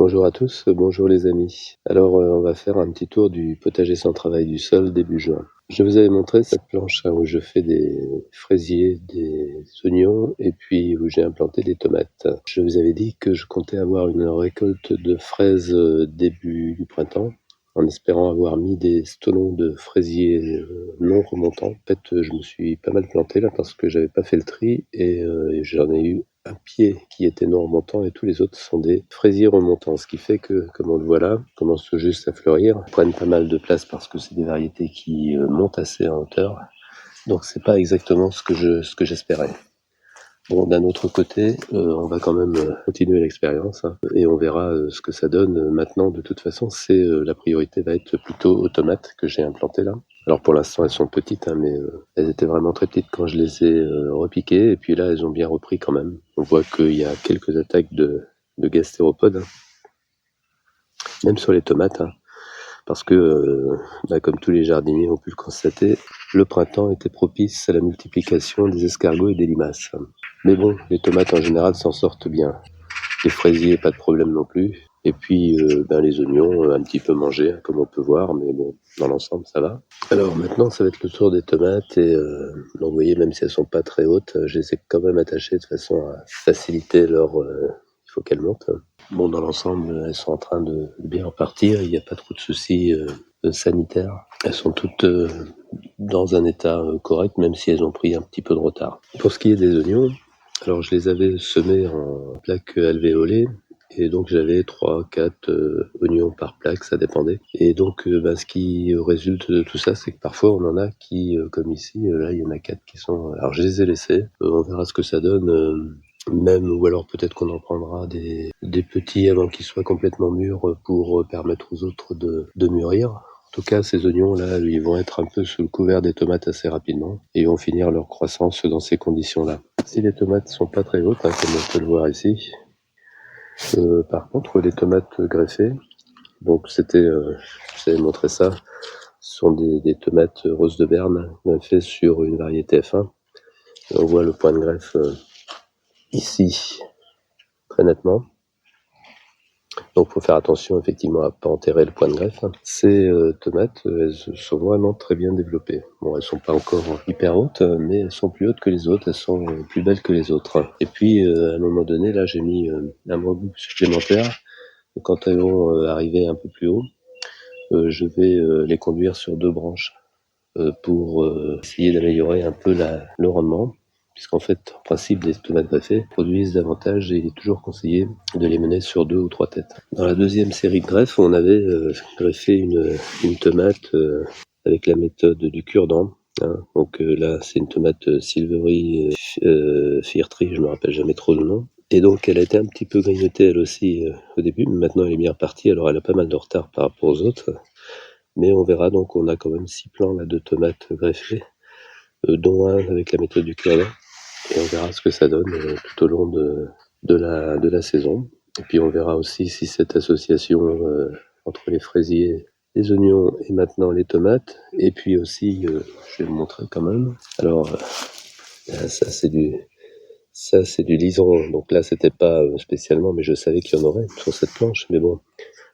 Bonjour à tous, bonjour les amis. Alors, on va faire un petit tour du potager sans travail du sol début juin. Je vous avais montré cette planche où je fais des fraisiers, des oignons et puis où j'ai implanté des tomates. Je vous avais dit que je comptais avoir une récolte de fraises début du printemps, en espérant avoir mis des stolons de fraisiers non remontants. En fait, je me suis pas mal planté là parce que j'avais pas fait le tri et j'en ai eu un pied qui était non remontant et tous les autres sont des fraisiers remontants, ce qui fait que, comme on le voit là, commencent tout juste à fleurir, prennent pas mal de place parce que c'est des variétés qui montent assez en hauteur. Donc c'est pas exactement ce que j'espérais. Bon, d'un autre côté, on va quand même continuer l'expérience et on verra ce que ça donne. Maintenant, de toute façon, la priorité va être plutôt aux tomates que j'ai implantées là. Alors pour l'instant, elles sont petites, mais elles étaient vraiment très petites quand je les ai repiquées. Et puis là, elles ont bien repris quand même. On voit qu'il y a quelques attaques de gastéropodes, même sur les tomates. Parce que, comme tous les jardiniers ont pu le constater, le printemps était propice à la multiplication des escargots et des limaces. Mais bon, les tomates en général s'en sortent bien. Les fraisiers, pas de problème non plus. Et puis les oignons, un petit peu mangés, comme on peut voir, mais bon, dans l'ensemble, ça va. Alors maintenant, ça va être le tour des tomates et donc, vous voyez, même si elles sont pas très hautes, je les ai quand même attachées de façon à faciliter il faut qu'elles montent. Bon, dans l'ensemble, elles sont en train de bien repartir. Il n'y a pas trop de soucis sanitaires. Elles sont toutes dans un état correct, même si elles ont pris un petit peu de retard. Pour ce qui est des oignons, alors je les avais semés en plaques alvéolées. Et donc j'avais 3-4 oignons par plaque, ça dépendait. Et donc ce qui résulte de tout ça, c'est que parfois on en a qui, comme ici, là il y en a 4 qui sont... Alors je les ai laissés, on verra ce que ça donne. Même, ou alors peut-être qu'on en prendra des petits avant qu'ils soient complètement mûrs pour permettre aux autres de mûrir. En tout cas, ces oignons-là, ils vont être un peu sous le couvert des tomates assez rapidement et vont finir leur croissance dans ces conditions-là. Si les tomates sont pas très hautes, comme on peut le voir ici, par contre, les tomates greffées, donc je vous avais montré ça, ce sont des tomates roses de Berne greffées sur une variété F1. Et on voit le point de greffe ici, très nettement. Donc il faut faire attention effectivement à ne pas enterrer le point de greffe. Ces tomates, elles sont vraiment très bien développées. Bon, elles sont pas encore hyper hautes, mais elles sont plus hautes que les autres, elles sont plus belles que les autres. Et puis à un moment donné, là j'ai mis un rebut supplémentaire. Quand elles vont arriver un peu plus haut, je vais les conduire sur 2 branches pour essayer d'améliorer un peu le rendement. Puisqu'en fait, en principe, les tomates greffées produisent davantage et il est toujours conseillé de les mener sur 2 ou 3 têtes. Dans la deuxième série de greffes, on avait greffé une tomate avec la méthode du cure-dent. Donc là, c'est une tomate Silvery Feartree, je me rappelle jamais trop le nom. Et donc, elle a été un petit peu grignotée elle aussi au début, mais maintenant elle est bien repartie. Alors, elle a pas mal de retard par rapport aux autres. Mais on verra, donc on a quand même 6 plants là, de tomates greffées, dont un avec la méthode du cure-dent. Et on verra ce que ça donne tout au long de la saison. Et puis on verra aussi si cette association entre les fraisiers, les oignons et maintenant les tomates, et puis aussi, je vais vous montrer quand même. Alors, ça c'est du liseron. Donc là, c'était pas spécialement, mais je savais qu'il y en aurait sur cette planche. Mais bon,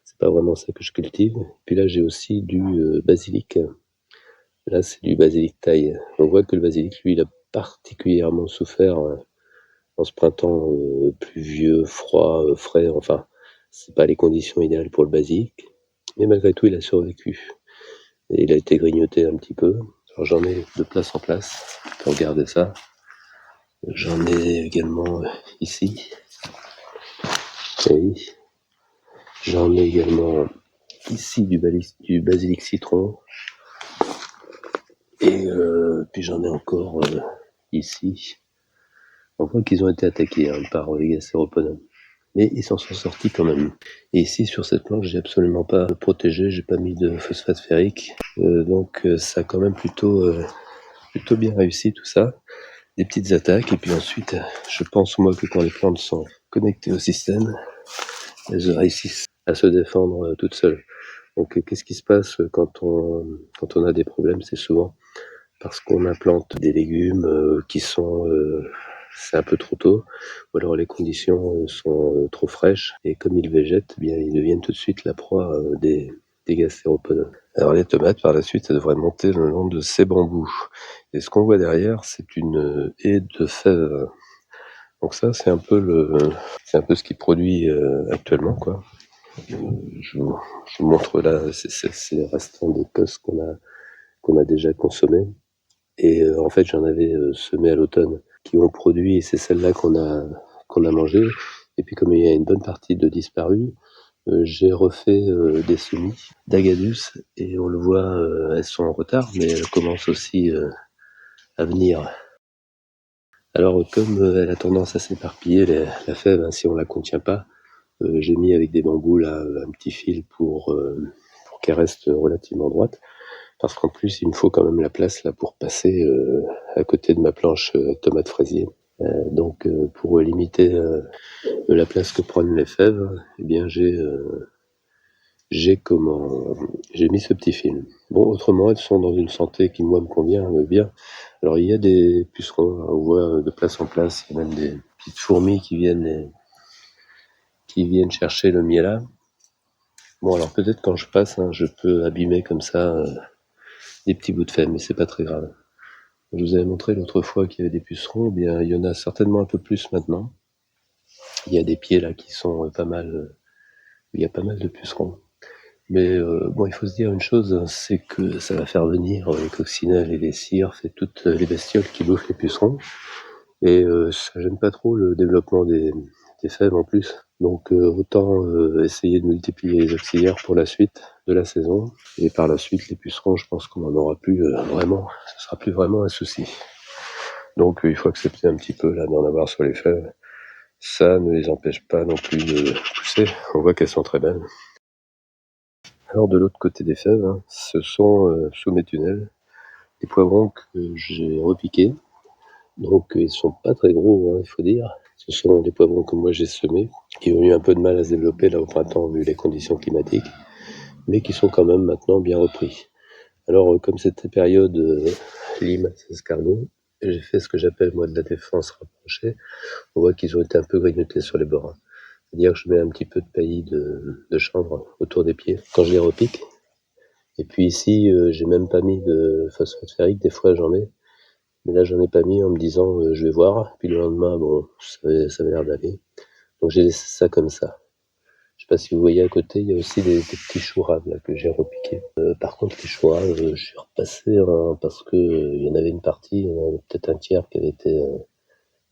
c'est pas vraiment ça que je cultive. Puis là, j'ai aussi du basilic. Là, c'est du basilic thaï. On voit que le basilic, lui, il a particulièrement souffert en ce printemps pluvieux, froid, frais. Enfin, c'est pas les conditions idéales pour le basilic. Mais malgré tout, il a survécu. Et il a été grignoté un petit peu. Alors, j'en ai de place en place. Regardez ça. J'en ai également ici. Oui. J'en ai également ici du basilic citron. Et puis j'en ai encore ici. On voit qu'ils ont été attaqués par les gastéropodes. Mais ils s'en sont sortis quand même. Et ici, sur cette planche, j'ai absolument pas protégé, j'ai pas mis de phosphate ferrique. Donc ça a quand même plutôt bien réussi tout ça. Des petites attaques, et puis ensuite, je pense moi que quand les plantes sont connectées au système, elles réussissent à se défendre toutes seules. Donc qu'est-ce qui se passe quand on a des problèmes? C'est souvent parce qu'on implante des légumes qui sont c'est un peu trop tôt, ou alors les conditions sont trop fraîches, et comme ils végètent, eh bien ils deviennent tout de suite la proie des gastéropodes. Alors les tomates, par la suite, ça devrait monter le long de ces bambous. Et ce qu'on voit derrière, c'est une haie de fèves. Donc ça, c'est un peu ce qui produit actuellement, quoi. Je vous montre là, c'est les restants des cosses qu'on a déjà consommés. Et en fait, j'en avais semé à l'automne qui ont produit, et c'est celle-là qu'on a mangé. Et puis comme il y a une bonne partie de disparus, j'ai refait des semis d'agadus, et on le voit, elles sont en retard, mais elles commencent aussi à venir. Alors comme elle a tendance à s'éparpiller, la fève, hein, si on la contient pas, j'ai mis avec des bambous là un petit fil pour qu'elle reste relativement droite, parce qu'en plus il me faut quand même la place là pour passer à côté de ma planche tomate fraisier. Donc pour limiter la place que prennent les fèves, eh bien j'ai mis ce petit fil. Bon, autrement, elles sont dans une santé qui, moi, me convient bien. Alors, il y a des pucerons, hein, on voit de place en place, il y a même des petites fourmis qui viennent chercher le miel. Bon, alors peut-être quand je passe, hein, je peux abîmer comme ça des petits bouts de fèves, mais c'est pas très grave. Je vous avais montré l'autre fois qu'il y avait des pucerons, eh bien, il y en a certainement un peu plus maintenant. Il y a des pieds là qui sont pas mal, il y a pas mal de pucerons. Mais bon, il faut se dire une chose, c'est que ça va faire venir les coccinelles et les cirques et toutes les bestioles qui bouffent les pucerons. Et ça gêne pas trop le développement des fèves en plus. Donc autant essayer de multiplier les auxiliaires pour la suite de la saison. Et par la suite, les pucerons, je pense qu'on n'en aura plus vraiment. Ce sera plus vraiment un souci. Donc il faut accepter un petit peu là d'en avoir sur les fèves. Ça ne les empêche pas non plus de pousser. On voit qu'elles sont très belles. Alors de l'autre côté des fèves, hein, ce sont sous mes tunnels des poivrons que j'ai repiqués. Donc ils sont pas très gros, hein, il faut dire. Ce sont des poivrons que moi j'ai semés, qui ont eu un peu de mal à se développer là au printemps vu les conditions climatiques, mais qui sont quand même maintenant bien repris. Alors comme c'était période limaces escargots, j'ai fait ce que j'appelle moi de la défense rapprochée. On voit qu'ils ont été un peu grignotés sur les bords. C'est-à-dire que je mets un petit peu de paillis de chanvre autour des pieds quand je les repique. Et puis ici, j'ai même pas mis de phosphate ferrique, des fois j'en mets. Mais là, j'en ai pas mis en me disant je vais voir. Puis le lendemain, bon, ça avait l'air d'aller. Donc j'ai laissé ça comme ça. Je sais pas si vous voyez à côté, il y a aussi des petits choux raves là, que j'ai repiqués. Par contre, les choux raves, je suis repassé parce que il y en avait une partie, il y en avait peut-être un tiers qui avait été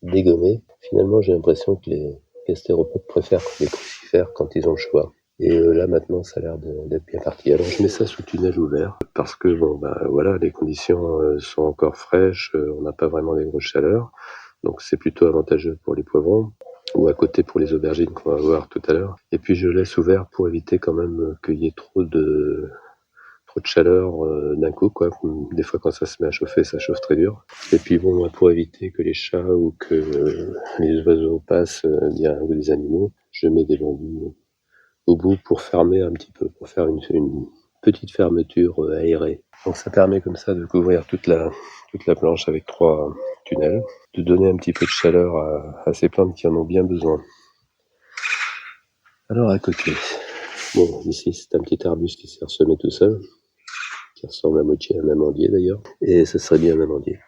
dégommé. Finalement, j'ai l'impression que les gastéropodes préfèrent les crucifères quand ils ont le choix. Et là maintenant ça a l'air d'être bien parti. Alors je mets ça sous tunnel ouvert parce que bon bah voilà, les conditions sont encore fraîches, on n'a pas vraiment des grosses chaleurs, donc c'est plutôt avantageux pour les poivrons, ou à côté pour les aubergines qu'on va voir tout à l'heure. Et puis je laisse ouvert pour éviter quand même qu'il y ait trop de chaleur d'un coup, quoi. Des fois quand ça se met à chauffer, ça chauffe très dur. Et puis bon, pour éviter que les chats ou que les oiseaux passent, bien, ou les animaux, je mets des bambous au bout pour fermer un petit peu, pour faire une petite fermeture aérée. Donc ça permet comme ça de couvrir toute la planche avec 3 tunnels, de donner un petit peu de chaleur à ces plantes qui en ont bien besoin. Alors à côté, bon ici c'est un petit arbuste qui s'est ressemé tout seul, qui ressemble à moitié à un amandier d'ailleurs, et ce serait bien un amandier.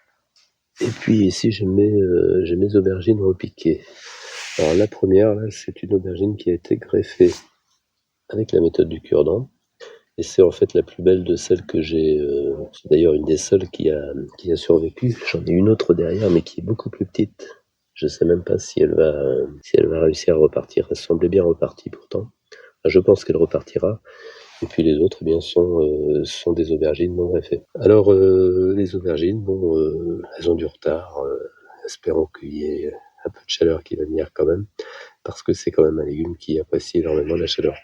Et puis ici j'ai mes aubergines repiquées. Alors la première là, c'est une aubergine qui a été greffée avec la méthode du cure-dent. Et c'est en fait la plus belle de celles que j'ai. C'est d'ailleurs une des seules qui a survécu. J'en ai une autre derrière, mais qui est beaucoup plus petite. Je sais même pas si elle va réussir à repartir. Elle semblait bien repartie pourtant. Enfin, je pense qu'elle repartira. Et puis les autres, eh bien, sont des aubergines non greffées. Alors les aubergines, bon, elles ont du retard. Espérons qu'il y ait un peu de chaleur qui va venir quand même, parce que c'est quand même un légume qui apprécie énormément la chaleur.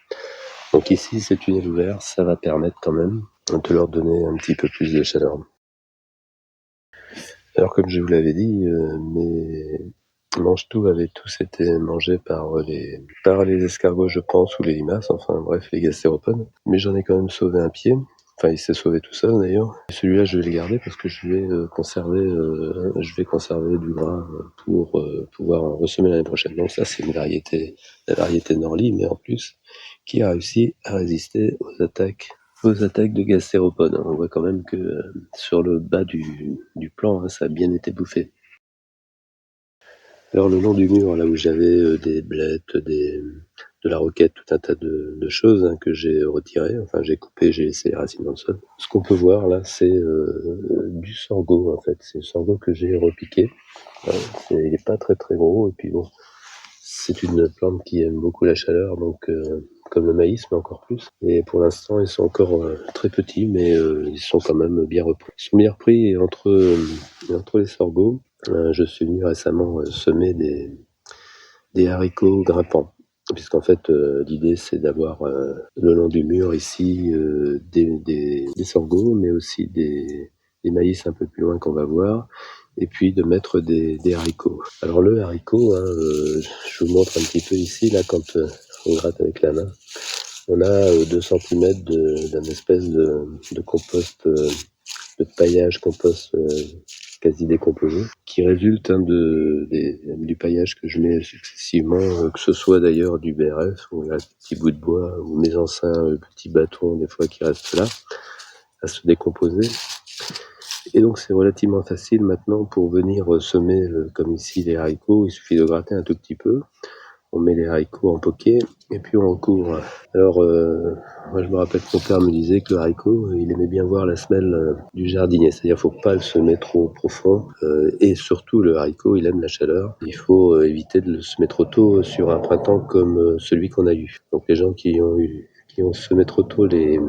Donc ici, ces tunnels ouverts, ça va permettre quand même de leur donner un petit peu plus de chaleur. Alors comme je vous l'avais dit, mes mange-tout avaient tous été mangés par les escargots, je pense, ou les limaces, enfin bref, les gastéropodes. Mais j'en ai quand même sauvé un pied. Enfin, il s'est sauvé tout seul d'ailleurs. Et celui-là, je vais le garder parce que je vais conserver du grain pour pouvoir en ressemer l'année prochaine. Donc ça, c'est la variété Norli, mais en plus, qui a réussi à résister aux attaques de gastéropodes. On voit quand même que sur le bas du plan, hein, ça a bien été bouffé. Alors le long du mur, là où j'avais des blettes, de la roquette, tout un tas de choses hein, que j'ai retirées, enfin j'ai coupé, j'ai laissé les racines dans le sol. Ce qu'on peut voir là, c'est du sorgho en fait, c'est le sorgho que j'ai repiqué. Il n'est pas très très gros, et puis bon, c'est une plante qui aime beaucoup la chaleur, donc comme le maïs, mais encore plus. Et pour l'instant, ils sont encore très petits, mais ils sont quand même bien repris. Ils sont bien repris, et entre les sorghos, je suis venu récemment semer des haricots grimpants. Puisqu'en fait, l'idée, c'est d'avoir le long du mur ici des sorghos, mais aussi des maïs un peu plus loin qu'on va voir, et puis de mettre des haricots. Alors le haricot, hein, je vous montre un petit peu ici, là, quand on gratte avec la main, on a 2 cm d'un espèce de compost, de paillage compost quasi décomposé, qui résulte hein, du paillage que je mets successivement, que ce soit d'ailleurs du BRF, où il reste des petits bouts de bois, ou mes anciens petits bâtons, des fois, qui restent là, à se décomposer. Et donc c'est relativement facile maintenant pour venir semer, comme ici, les haricots. Il suffit de gratter un tout petit peu. On met les haricots en poquet et puis on recouvre. Alors, moi je me rappelle que mon père me disait que le haricot, il aimait bien voir la semelle du jardinier. C'est-à-dire qu'il ne faut pas le semer trop profond. Et surtout, le haricot, il aime la chaleur. Il faut éviter de le semer trop tôt sur un printemps comme celui qu'on a eu. Donc les gens qui ont semé trop tôt les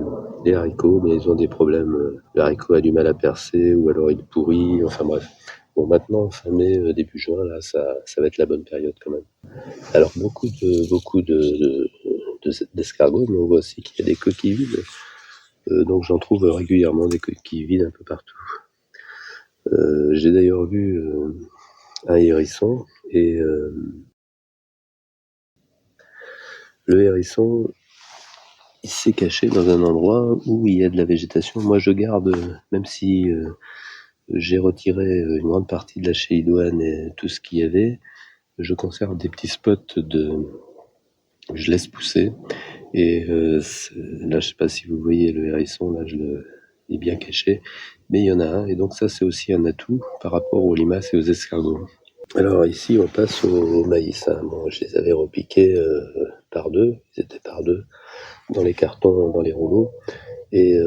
haricots, mais ils ont des problèmes. Le haricot a du mal à percer ou alors il pourrit. Enfin bref. Bon, maintenant, fin mai, début juin, là, ça va être la bonne période quand même. Alors d'escargots, mais on voit aussi qu'il y a des coquilles vides. Donc j'en trouve régulièrement des coquilles vides un peu partout. J'ai d'ailleurs vu un hérisson, et le hérisson, il s'est caché dans un endroit où il y a de la végétation. Moi je garde, même si j'ai retiré une grande partie de la chélidoine et tout ce qu'il y avait, je conserve des petits spots je laisse pousser. Et là, je sais pas si vous voyez le hérisson, là, il est bien caché, mais il y en a un, et donc ça, c'est aussi un atout par rapport aux limaces et aux escargots. Alors ici, on passe au maïs. Hein. Bon, je les avais repiqués par deux, ils étaient par deux, dans les cartons, dans les rouleaux, et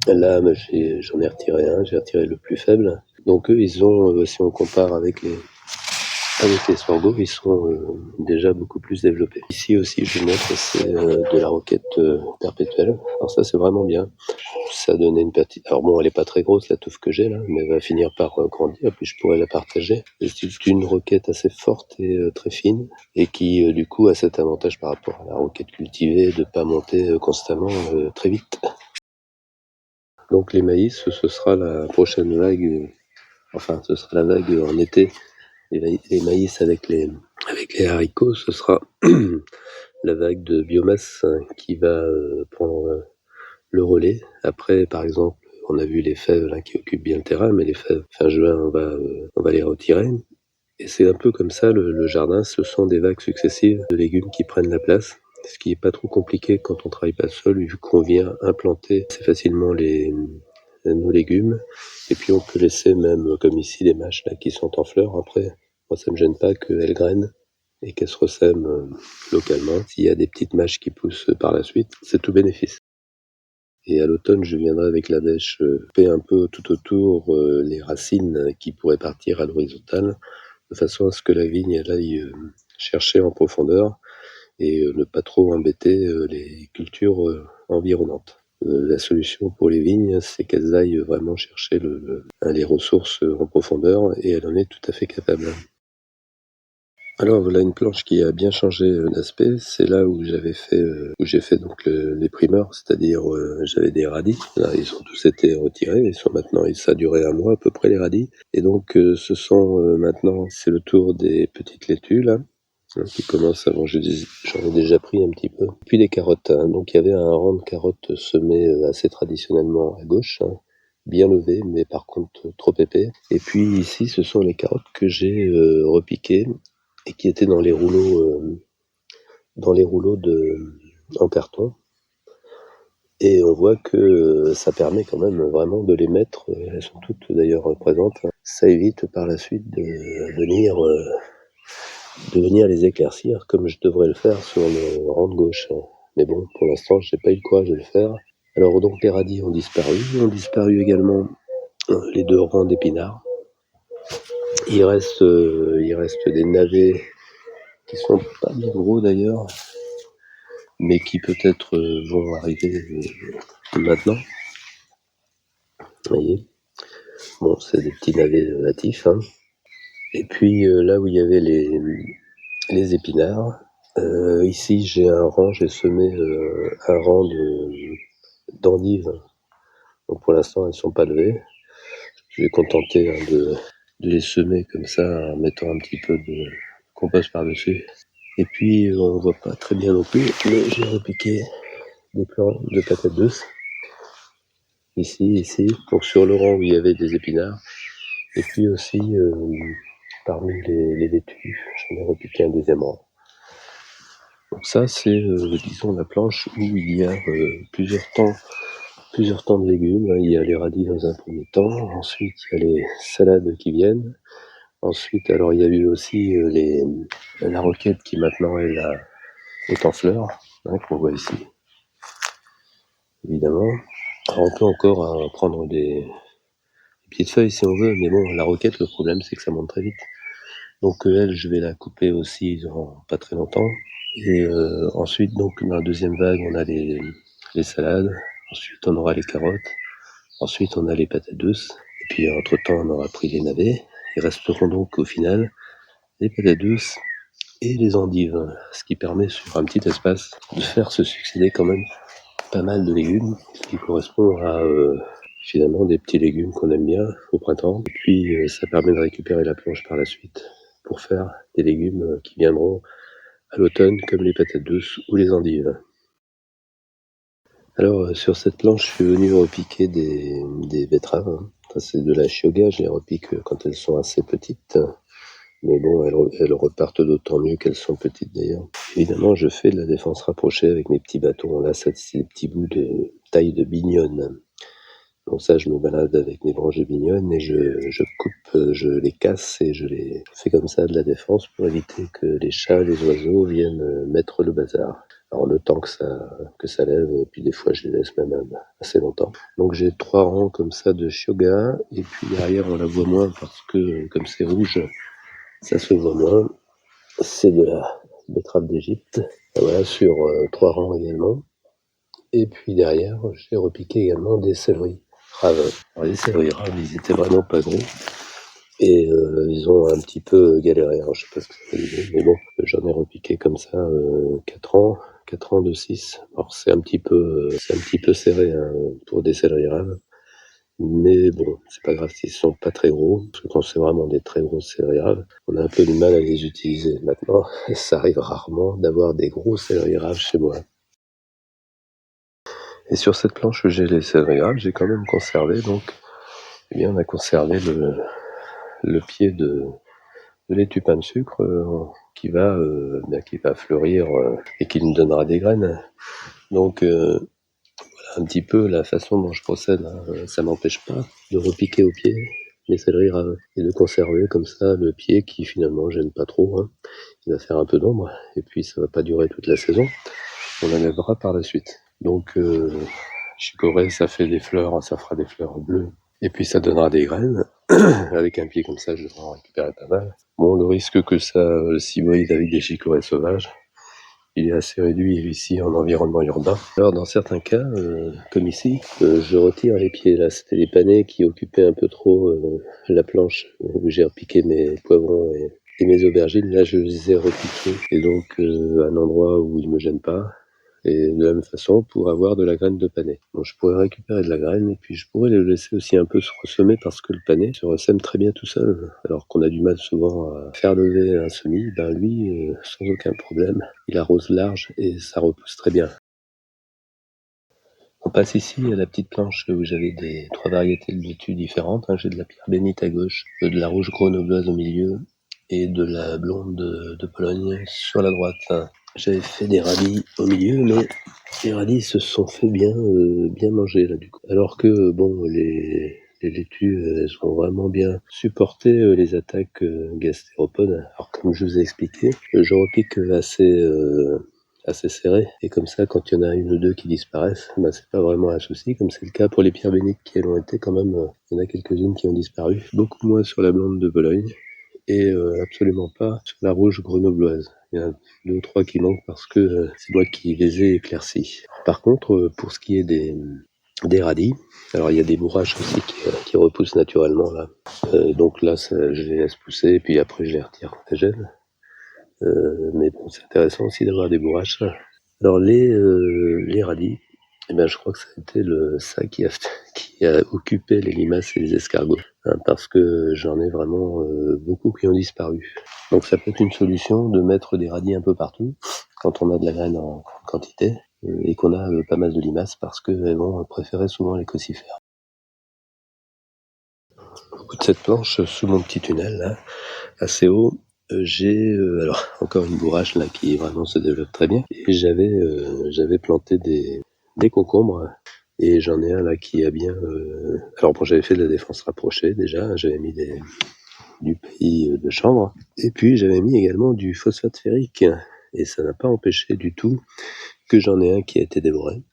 là, j'en ai retiré un, j'ai retiré le plus faible. Donc eux, ils ont, si on compare avec les sorgho, ils sont déjà beaucoup plus développés. Ici aussi, je vous montre, c'est de la roquette perpétuelle. Alors ça, c'est vraiment bien. Ça a donné une petite... Alors bon, elle est pas très grosse, la touffe que j'ai là, mais elle va finir par grandir, puis je pourrais la partager. C'est une roquette assez forte et très fine, et qui, du coup, a cet avantage par rapport à la roquette cultivée de pas monter constamment très vite. Donc les maïs, ce sera la prochaine vague, enfin, ce sera la vague en été. Les maïs avec les haricots, ce sera la vague de biomasse qui va prendre le relais. Après, par exemple, on a vu les fèves là, qui occupent bien le terrain, mais les fèves, fin juin, on va les retirer. Et c'est un peu comme ça, le jardin, ce sont des vagues successives de légumes qui prennent la place. Ce qui n'est pas trop compliqué quand on travaille pas seul, vu qu'on vient implanter assez facilement nos légumes. Et puis on peut laisser même, comme ici, les mâches là, qui sont en fleurs. Après, moi, ça me gêne pas qu'elles grainent et qu'elles se ressèment localement. S'il y a des petites mâches qui poussent par la suite, c'est tout bénéfice. Et à l'automne, je viendrai avec la bêche couper un peu tout autour les racines qui pourraient partir à l'horizontale, de façon à ce que la vigne elle aille chercher en profondeur et ne pas trop embêter les cultures environnantes. La solution pour les vignes, c'est qu'elles aillent vraiment chercher les ressources en profondeur, et elle en est tout à fait capable. Alors voilà une planche qui a bien changé d'aspect, c'est là où j'ai fait donc les primeurs, c'est-à-dire j'avais des radis, là ils ont tous été retirés, ils sont maintenant, ça a duré un mois à peu près les radis, et donc ce sont maintenant, c'est le tour des petites laitues là, qui commence à manger j'en ai déjà pris un petit peu. Puis des carottes, hein. Donc il y avait un rang de carottes semé assez traditionnellement à gauche, hein, bien levé, mais par contre trop épais. Et puis ici, ce sont les carottes que j'ai repiquées et qui étaient dans les rouleaux en carton. Et on voit que ça permet quand même vraiment de les mettre, elles sont toutes d'ailleurs présentes, hein. Ça évite par la suite de venir les éclaircir comme je devrais le faire sur le rang de gauche. Mais bon, pour l'instant, je n'ai pas eu le courage de le faire. Alors donc les radis ont disparu également les 2 rangs d'épinards. Il reste des navets qui sont pas bien gros d'ailleurs, mais qui peut-être vont arriver maintenant. Vous voyez, bon, c'est des petits navets natifs, hein. Et puis là où il y avait les épinards, ici j'ai semé un rang d'endives. Donc pour l'instant elles sont pas levées. Je vais contenter de les semer comme ça en mettant un petit peu de compost par-dessus. Et puis on voit pas très bien non plus, mais j'ai repiqué des plants de patates douces. Ici, donc sur le rang où il y avait des épinards. Et puis aussi parmi les laitues, j'en ai repiqué un deuxième rang. Donc ça c'est disons la planche où il y a plusieurs temps de légumes. Il y a les radis dans un premier temps, ensuite il y a les salades qui viennent. Ensuite, alors il y a eu aussi la roquette qui maintenant est en fleurs, hein, qu'on voit ici, évidemment. Alors on peut encore prendre des pieds de feuilles si on veut, mais bon, la roquette, le problème c'est que ça monte très vite. Donc elle, je vais la couper aussi dans pas très longtemps. Et ensuite, donc dans la deuxième vague, on a les salades. Ensuite, on aura les carottes. Ensuite, on a les patates douces. Et puis, entre-temps, on aura pris les navets. Il resteront donc au final les patates douces et les endives, ce qui permet sur un petit espace de faire se succéder quand même pas mal de légumes, ce qui correspond à finalement des petits légumes qu'on aime bien au printemps. Et puis ça permet de récupérer la planche par la suite pour faire des légumes qui viendront à l'automne comme les patates douces ou les endives. Alors sur cette planche, je suis venu repiquer des betteraves, hein. Ça, c'est de la shioga, je les repique quand elles sont assez petites. Mais bon, elles repartent d'autant mieux qu'elles sont petites d'ailleurs. Évidemment, je fais de la défense rapprochée avec mes petits bâtons. Là, c'est des petits bouts de taille de bignonne. Donc ça, je me balade avec mes branches de bignonne et je coupe, je les casse et je les fais comme ça de la défense pour éviter que les chats, les oiseaux viennent mettre le bazar. Alors le temps que ça lève, et puis des fois je les laisse même assez longtemps. Donc j'ai 3 rangs comme ça de shioga, et puis derrière on la voit moins parce que comme c'est rouge, ça se voit moins. C'est de la betterave d'Égypte. Voilà, sur 3 rangs également. Et puis derrière, j'ai repiqué également des céleris raves. Alors les céleris raves, ils étaient vraiment pas gros. Et ils ont un petit peu galéré. Alors, je sais pas ce que ça veut dire, mais bon, j'en ai repiqué comme ça 4 ans de 6. Alors c'est un petit peu serré, hein, pour des céleris raves. Mais bon, c'est pas grave s'ils sont pas très gros, parce que quand c'est vraiment des très grosses céleris raves, on a un peu du mal à les utiliser. Maintenant, ça arrive rarement d'avoir des gros céleris raves chez moi. Et sur cette planche où j'ai les céleris raves, j'ai quand même conservé, donc, eh bien, on a conservé le pied de laitue pain de sucre qui va fleurir et qui nous donnera des graines. Donc, un petit peu la façon dont je procède, hein. Ça m'empêche pas de repiquer au pied les céleris raves et de conserver comme ça le pied qui finalement gêne pas trop, hein. Il va faire un peu d'ombre et puis ça va pas durer toute la saison. On l'enlèvera par la suite. Donc chicorée, ça fait des fleurs, ça fera des fleurs bleues et puis ça donnera des graines. Avec un pied comme ça, je devrais en récupérer pas mal. Bon, le risque que ça s'hybride avec des chicorées sauvages, il est assez réduit ici en environnement urbain. Alors dans certains cas, comme ici, je retire les pieds. Là, c'était les panais qui occupaient un peu trop la planche où j'ai repiqué mes poivrons et mes aubergines. Là, je les ai repiqués. Et donc, à un endroit où ils me gênent pas. et de la même façon pour avoir de la graine de panais. Donc je pourrais récupérer de la graine et puis je pourrais le laisser aussi un peu se ressemer parce que le panais se ressème très bien tout seul. Alors qu'on a du mal souvent à faire lever un semis, ben lui, sans aucun problème, il arrose large et ça repousse très bien. On passe ici à la petite planche où j'avais trois variétés de laitue différentes. J'ai de la pierre bénite à gauche, de la rouge grenobloise au milieu et de la blonde de Pologne sur la droite. J'avais fait des radis au milieu, mais les radis se sont fait bien manger là du coup. Alors que bon, les laitues, elles ont vraiment bien supporté les attaques gastéropodes. Alors comme je vous ai expliqué, je repique assez serré, et comme ça quand il y en a une ou deux qui disparaissent, c'est pas vraiment un souci, comme c'est le cas pour les pierres bénites qui elles ont été quand même, il y en a quelques-unes qui ont disparu, beaucoup moins sur la blonde de Bologne et absolument pas sur la rouge grenobloise. Il y en a deux ou trois qui manquent parce que c'est moi qui les ai éclaircis. Par contre, pour ce qui est des radis, alors il y a des bourraches aussi qui repoussent naturellement là. Donc là, je les laisse pousser et puis après je les retire quand elles gèlent. Mais bon, c'est intéressant aussi d'avoir des bourraches. Alors les radis, eh ben, je crois que ça a été ça qui a occupé les limaces et les escargots, parce que j'en ai vraiment beaucoup qui ont disparu. Donc ça peut être une solution de mettre des radis un peu partout quand on a de la graine en quantité et qu'on a pas mal de limaces parce qu'elles vont préférer souvent les crucifères. Au bout de cette planche, sous mon petit tunnel, là, assez haut, j'ai alors encore une bourrache là qui vraiment se développe très bien. Et j'avais planté des concombres et j'en ai un là qui a bien. Alors bon, j'avais fait de la défense rapprochée déjà, j'avais mis du pays de chanvre et puis j'avais mis également du phosphate ferrique et ça n'a pas empêché du tout que j'en ai un qui a été dévoré.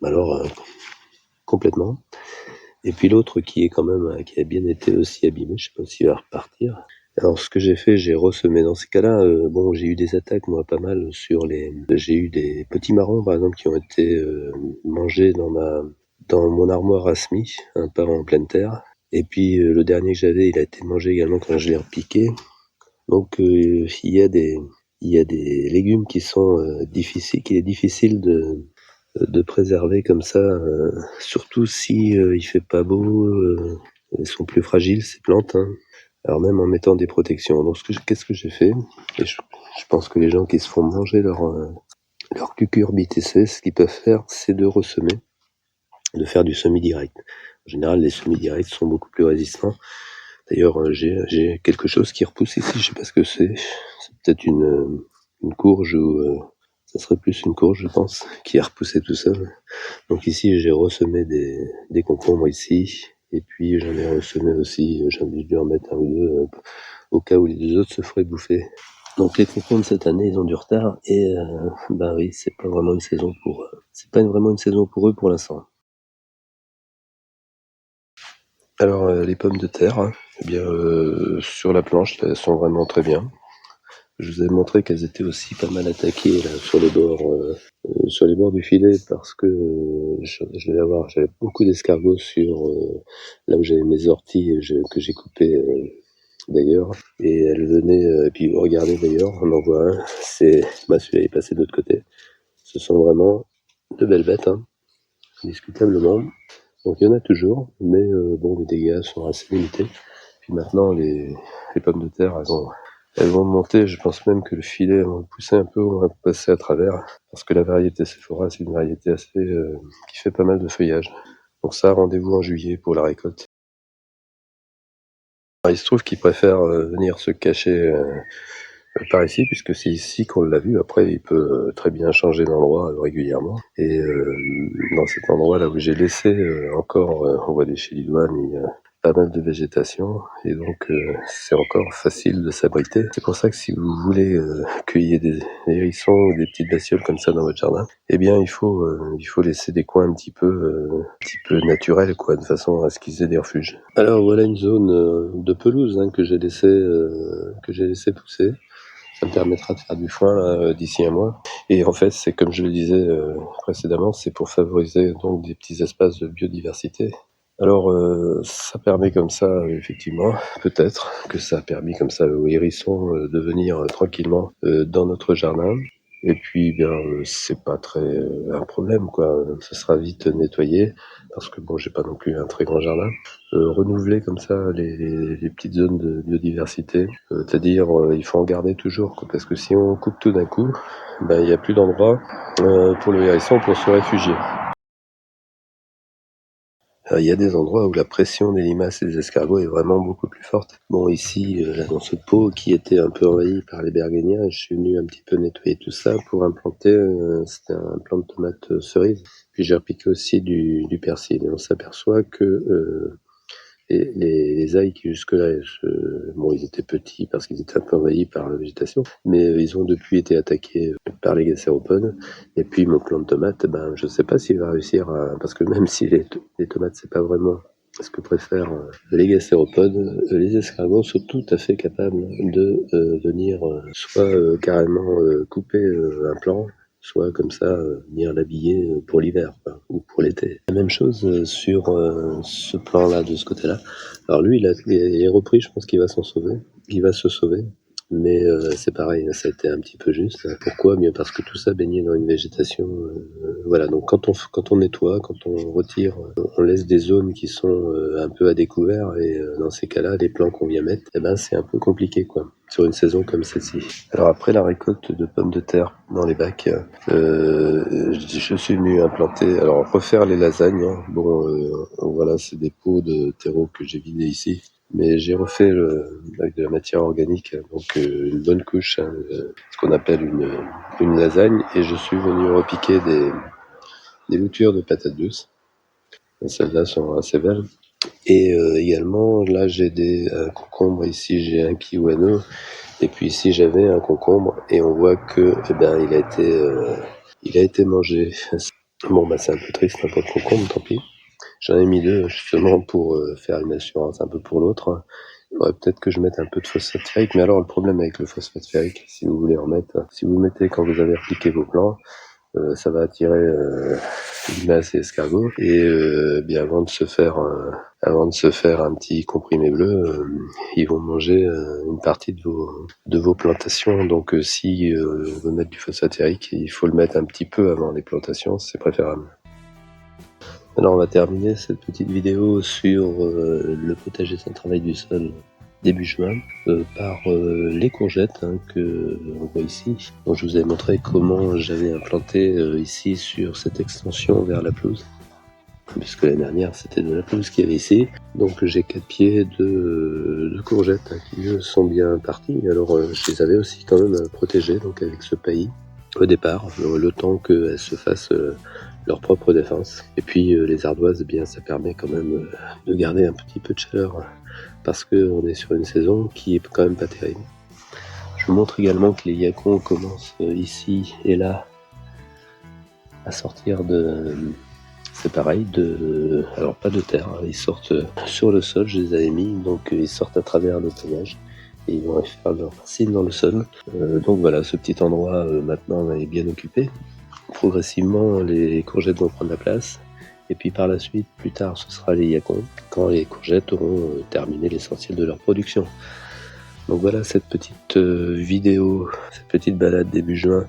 Alors complètement. Et puis l'autre qui est quand même qui a bien été aussi abîmé, je sais pas s'il va repartir. Alors ce que j'ai fait, j'ai ressemé dans ces cas-là. Bon, j'ai eu des attaques moi pas mal j'ai eu des petits marrons par exemple qui ont été mangés dans mon armoire à semis, pas en pleine terre. Et puis le dernier que j'avais, il a été mangé également quand je l'ai repiqué. Donc il y a des légumes qui sont difficiles, qu'il est difficile de préserver comme ça, surtout si il fait pas beau. Elles sont plus fragiles ces plantes. Alors même en mettant des protections. Donc qu'est-ce que j'ai fait? Et je pense que les gens qui se font manger leur cucurbitacées, ce qu'ils peuvent faire, c'est de ressemer, de faire du semi-direct. En général, les semi-directs sont beaucoup plus résistants. D'ailleurs, j'ai quelque chose qui repousse ici, je sais pas ce que c'est. C'est peut-être une courge ou ça serait plus une courge, je pense, qui a repoussé tout seul. Donc ici, j'ai ressemé des concombres ici. Et puis j'en ai ressemé aussi, j'en ai dû en mettre un ou deux au cas où les deux autres se feraient bouffer. Donc les concombres cette année, ils ont du retard et bah oui, c'est pas vraiment une saison c'est pas vraiment une saison pour eux pour l'instant. Alors les pommes de terre, eh bien sur la planche, elles sont vraiment très bien. Je vous ai montré qu'elles étaient aussi pas mal attaquées là, sur les bords du filet parce que j'avais beaucoup d'escargots sur là où j'avais mes orties que j'ai coupées d'ailleurs, et elles venaient et puis regardez d'ailleurs, on en voit un, celui-là est passé de l'autre côté. Ce sont vraiment de belles bêtes, indiscutablement. Donc il y en a toujours, mais bon, les dégâts sont assez limités. Puis maintenant les pommes de terre, elles vont monter. Je pense même que le filet va pousser un peu, on va passer à travers, parce que la variété Sephora, c'est une variété assez qui fait pas mal de feuillage. Donc ça, rendez-vous en juillet pour la récolte. Alors, il se trouve qu'ils préfèrent venir se cacher par ici, puisque c'est ici qu'on l'a vu. Après, il peut très bien changer d'endroit régulièrement. Et dans cet endroit là où j'ai laissé encore, on voit des chélidoines, il y a pas mal de végétation, et donc c'est encore facile de s'abriter. C'est pour ça que si vous voulez cueillir des hérissons ou des petites bestioles comme ça dans votre jardin, eh bien il faut laisser des coins un petit peu naturels, quoi, de façon à ce qu'ils aient des refuges. Alors voilà une zone de pelouse que j'ai laissé pousser. Ça me permettra de faire du foin là, d'ici un mois. Et en fait, c'est comme je le disais précédemment, c'est pour favoriser donc des petits espaces de biodiversité. Alors, ça permet comme ça, effectivement, peut-être que ça a permis comme ça aux hérissons de venir tranquillement dans notre jardin. Et puis bien, c'est pas très un problème quoi, ça sera vite nettoyé parce que bon, j'ai pas non plus un très grand jardin. Renouveler comme ça les petites zones de biodiversité, c'est-à-dire, il faut en garder toujours quoi, parce que si on coupe tout d'un coup, ben, il y a plus d'endroit, pour le hérisson pour se réfugier. Il y a des endroits où la pression des limaces et des escargots est vraiment beaucoup plus forte. Bon ici, là dans ce pot qui était un peu envahi par les berguénias, je suis venu un petit peu nettoyer tout ça pour implanter, c'était un plant de tomates cerises. Puis j'ai repiqué aussi du persil et on s'aperçoit que les ails qui jusque-là, bon, ils étaient petits parce qu'ils étaient un peu envahis par la végétation, mais ils ont depuis été attaqués par les gasséropodes. Et puis mon plant de tomates, ben, je sais pas s'il va réussir à... Parce que même si les tomates, c'est pas vraiment ce que préfèrent les gasséropodes, les escargots sont tout à fait capables de venir soit carrément couper un plant, soit comme ça venir l'habiller pour l'hiver ou pour l'été. La même chose sur ce plan-là, de ce côté-là. Alors lui, il est repris, je pense qu'il va s'en sauver. Il va se sauver. Mais c'est pareil, ça a été un petit peu juste. Pourquoi? Mieux parce que tout ça baignait dans une végétation. Voilà, donc quand on nettoie, quand on retire, on laisse des zones qui sont un peu à découvert. Et dans ces cas-là, les plants qu'on vient mettre, eh ben, c'est un peu compliqué, quoi, sur une saison comme celle-ci. Alors après la récolte de pommes de terre dans les bacs, je suis venu implanter, alors refaire les lasagnes. Hein. Bon, voilà, c'est des pots de terreau que j'ai vidés ici. Mais j'ai refait avec de la matière organique, donc une bonne couche, hein, ce qu'on appelle une lasagne, et je suis venu repiquer des boutures de patates douces. Celles-là sont assez belles. Et également, là j'ai des concombres, ici j'ai un kiwano, et puis ici j'avais un concombre, et on voit que eh ben, il a été mangé. Bon bah c'est un peu triste, hein, pour le concombre, tant pis. J'en ai mis deux justement pour faire une assurance un peu pour l'autre. Il faudrait peut-être que je mette un peu de phosphate ferrique, mais alors le problème avec le phosphate ferrique, si vous voulez en mettre, si vous le mettez quand vous avez repiqué vos plants, ça va attirer limaces et escargots, et bien avant de se faire un petit comprimé bleu, ils vont manger une partie de vos plantations. Donc si on veut mettre du phosphate ferrique, il faut le mettre un petit peu avant les plantations, c'est préférable. Alors on va terminer cette petite vidéo sur le potager sans travail du sol début juin par les courgettes, hein, que on voit ici. Donc je vous ai montré comment j'avais implanté ici sur cette extension vers la pelouse, puisque l'année dernière c'était de la pelouse qu'il y avait ici. Donc j'ai 4 pieds de courgettes, hein, qui sont bien partis. Alors je les avais aussi quand même protégées, donc avec ce paillis au départ, le temps qu'elles se fassent leur propre défense. Et puis les ardoises, eh bien ça permet quand même de garder un petit peu de chaleur, parce qu'on est sur une saison qui est quand même pas terrible. Je vous montre également que les yacons commencent ici et là à sortir de... C'est pareil, alors pas de terre, hein, ils sortent sur le sol, je les avais mis, donc ils sortent à travers le feuillage et ils vont faire leurs racines dans le sol. Donc voilà, ce petit endroit maintenant est bien occupé. Progressivement, les courgettes vont prendre la place. Et puis par la suite, plus tard, ce sera les yacons, quand les courgettes auront terminé l'essentiel de leur production. Donc voilà, cette petite vidéo, cette petite balade début juin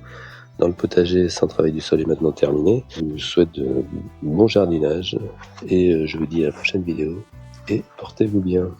dans le potager sans travail du sol est maintenant terminée. Je vous souhaite bon jardinage et je vous dis à la prochaine vidéo et portez-vous bien.